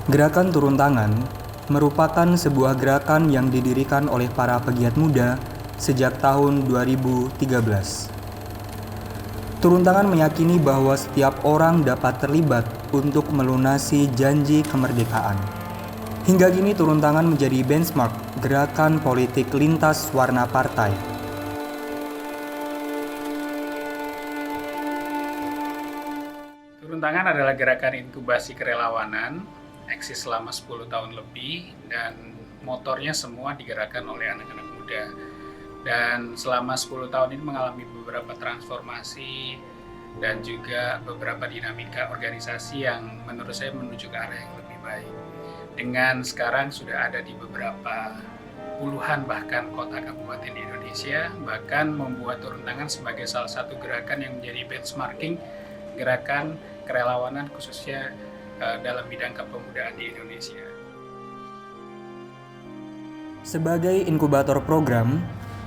Gerakan turun tangan merupakan sebuah gerakan yang didirikan oleh para pegiat muda sejak tahun 2013. Turun tangan meyakini bahwa setiap orang dapat terlibat untuk melunasi janji kemerdekaan. Hingga kini turun tangan menjadi benchmark gerakan politik lintas warna partai. Turun tangan adalah gerakan inkubasi kerelawanan, eksis selama 10 tahun lebih, dan motornya semua digerakkan oleh anak-anak muda. Dan selama 10 tahun ini mengalami beberapa transformasi dan juga beberapa dinamika organisasi yang menurut saya menuju ke arah yang lebih baik. Dengan sekarang sudah ada di beberapa puluhan bahkan kota kabupaten di Indonesia, bahkan membuat turun tangan sebagai salah satu gerakan yang menjadi benchmarking gerakan kerelawanan khususnya dalam bidang kepemudaan di Indonesia. Sebagai inkubator program,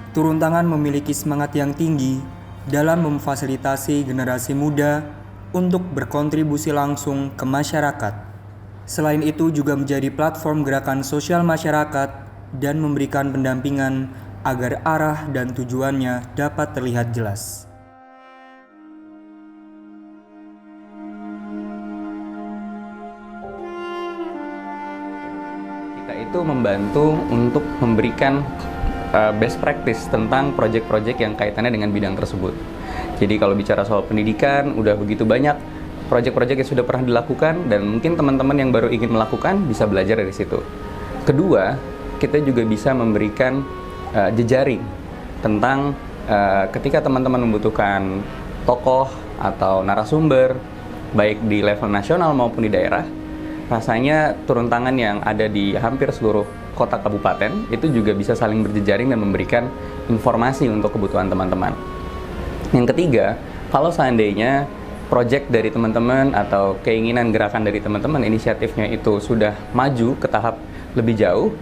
turun tangan memiliki semangat yang tinggi dalam memfasilitasi generasi muda untuk berkontribusi langsung ke masyarakat. Selain itu juga menjadi platform gerakan sosial masyarakat dan memberikan pendampingan agar arah dan tujuannya dapat terlihat jelas. Itu membantu untuk memberikan best practice tentang proyek-proyek yang kaitannya dengan bidang tersebut. Jadi kalau bicara soal pendidikan, udah begitu banyak proyek-proyek yang sudah pernah dilakukan dan mungkin teman-teman yang baru ingin melakukan bisa belajar dari situ. Kedua, kita juga bisa memberikan jejaring tentang ketika teman-teman membutuhkan tokoh atau narasumber, baik di level nasional maupun di daerah, rasanya turun tangan yang ada di hampir seluruh kota kabupaten itu juga bisa saling berjejaring dan memberikan informasi untuk kebutuhan teman-teman. Yang ketiga, kalau seandainya proyek dari teman-teman atau keinginan gerakan dari teman-teman, inisiatifnya itu sudah maju ke tahap lebih jauh,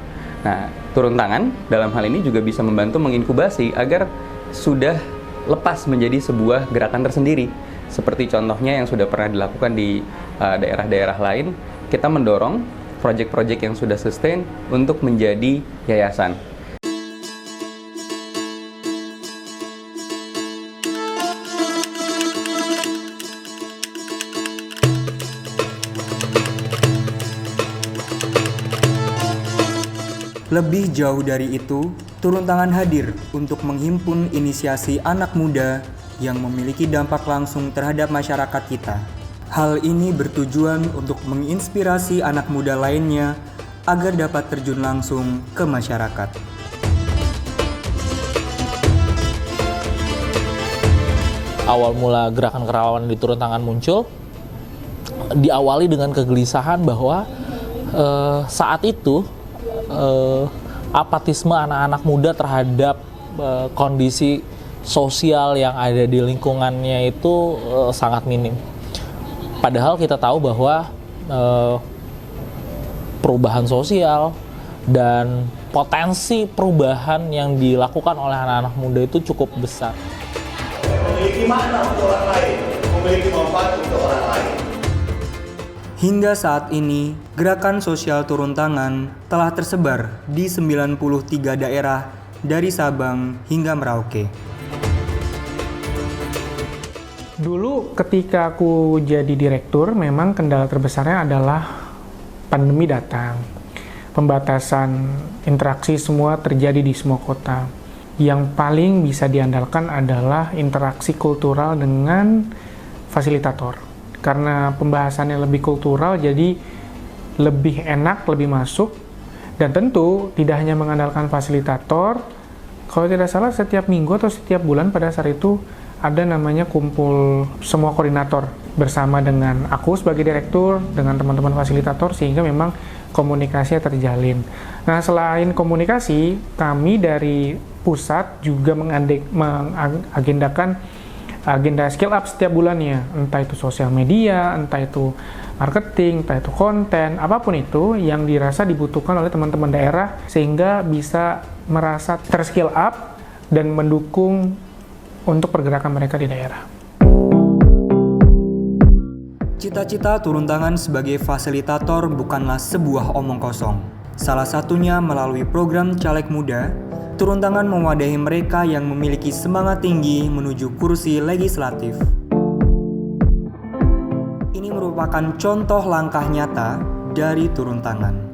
nah turun tangan dalam hal ini juga bisa membantu menginkubasi agar sudah lepas menjadi sebuah gerakan tersendiri. Seperti contohnya yang sudah pernah dilakukan di daerah-daerah lain, kita mendorong proyek-proyek yang sudah sustain untuk menjadi yayasan. Lebih jauh dari itu, turun tangan hadir untuk menghimpun inisiasi anak muda yang memiliki dampak langsung terhadap masyarakat kita. Hal ini bertujuan untuk menginspirasi anak muda lainnya agar dapat terjun langsung ke masyarakat. Awal mula gerakan kerelawanan di turun tangan muncul diawali dengan kegelisahan bahwa saat itu apatisme anak-anak muda terhadap kondisi sosial yang ada di lingkungannya itu sangat minim. Padahal kita tahu bahwa perubahan sosial dan potensi perubahan yang dilakukan oleh anak-anak muda itu cukup besar. Memiliki makna untuk orang lain, memiliki manfaat untuk orang lain. Hingga saat ini, gerakan sosial turun tangan telah tersebar di 93 daerah dari Sabang hingga Merauke. Dulu ketika aku jadi direktur, memang kendala terbesarnya adalah pandemi datang. Pembatasan interaksi semua terjadi di semua kota. Yang paling bisa diandalkan adalah interaksi kultural dengan fasilitator. Karena pembahasannya lebih kultural, jadi lebih enak, lebih masuk. Dan tentu tidak hanya mengandalkan fasilitator. Kalau tidak salah setiap minggu atau setiap bulan pada saat itu ada namanya kumpul semua koordinator bersama dengan aku sebagai direktur, dengan teman-teman fasilitator, sehingga memang komunikasinya terjalin. Nah, selain komunikasi, kami dari pusat juga mengagendakan agenda skill up setiap bulannya, entah itu sosial media, entah itu marketing, entah itu konten, apapun itu yang dirasa dibutuhkan oleh teman-teman daerah, sehingga bisa merasa terskill up dan mendukung untuk pergerakan mereka di daerah. Cita-cita turun tangan sebagai fasilitator bukanlah sebuah omong kosong. Salah satunya melalui program Caleg Muda, turun tangan mewadahi mereka yang memiliki semangat tinggi menuju kursi legislatif. Ini merupakan contoh langkah nyata dari turun tangan.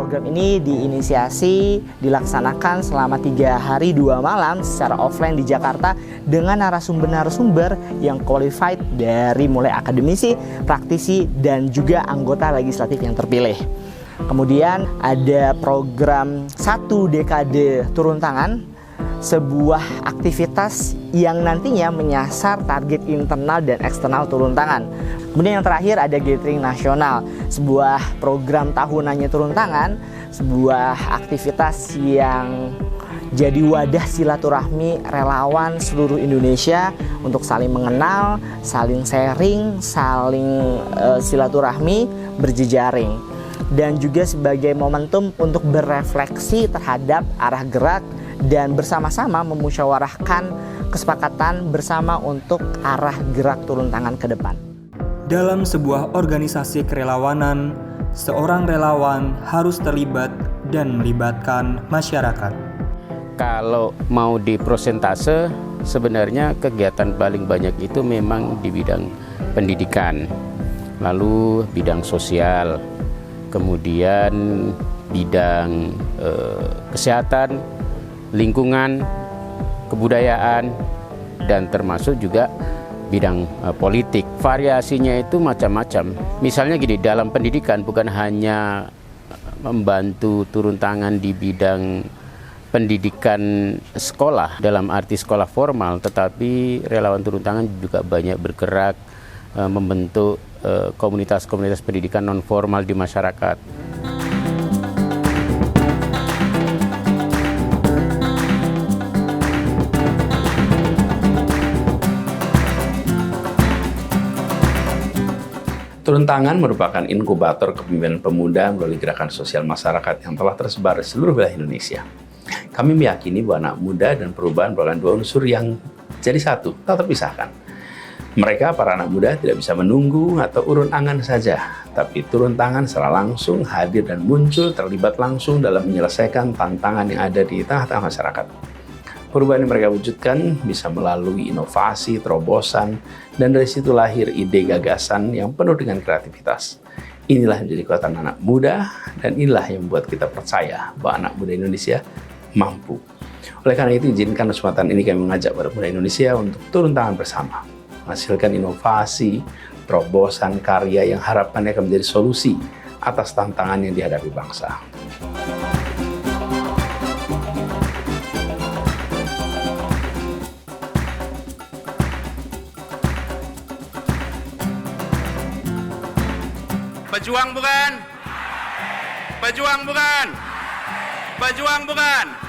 Program ini diinisiasi, dilaksanakan selama 3 hari 2 malam secara offline di Jakarta dengan narasumber-narasumber yang qualified dari mulai akademisi, praktisi, dan juga anggota legislatif yang terpilih. Kemudian ada program 1 dekade turun tangan, sebuah aktivitas yang nantinya menyasar target internal dan eksternal turun tangan. Kemudian yang terakhir ada gathering nasional, sebuah program tahunannya turun tangan, sebuah aktivitas yang jadi wadah silaturahmi relawan seluruh Indonesia untuk saling mengenal, saling sharing, saling silaturahmi, berjejaring. Dan juga sebagai momentum untuk berefleksi terhadap arah gerak dan bersama-sama memusyawarahkan kesepakatan bersama untuk arah gerak turun tangan ke depan. Dalam sebuah organisasi kerelawanan, seorang relawan harus terlibat dan melibatkan masyarakat. Kalau mau di prosentase, sebenarnya kegiatan paling banyak itu memang di bidang pendidikan, lalu bidang sosial, kemudian bidang kesehatan, lingkungan, kebudayaan, dan termasuk juga bidang politik. Variasinya itu macam-macam. Misalnya gini, dalam pendidikan bukan hanya membantu turun tangan di bidang pendidikan sekolah dalam arti sekolah formal, tetapi relawan turun tangan juga banyak bergerak membentuk komunitas-komunitas pendidikan non formal di masyarakat. Turun tangan merupakan inkubator kepemimpinan pemuda melalui gerakan sosial masyarakat yang telah tersebar di seluruh wilayah Indonesia. Kami meyakini bahwa anak muda dan perubahan merupakan 2 unsur yang jadi satu, tak terpisahkan. Mereka, para anak muda, tidak bisa menunggu atau urun angan saja, tapi turun tangan secara langsung, hadir dan muncul, terlibat langsung dalam menyelesaikan tantangan yang ada di tengah-tengah masyarakat. Perubahan yang mereka wujudkan bisa melalui inovasi, terobosan, dan dari situ lahir ide gagasan yang penuh dengan kreativitas. Inilah yang menjadi kekuatan anak muda, dan inilah yang membuat kita percaya bahwa anak muda Indonesia mampu. Oleh karena itu, izinkan kesempatan ini kami mengajak para muda Indonesia untuk turun tangan bersama, menghasilkan inovasi, terobosan, karya yang harapannya akan menjadi solusi atas tantangan yang dihadapi bangsa. Pejuang bukan? Pejuang bukan? Pejuang bukan?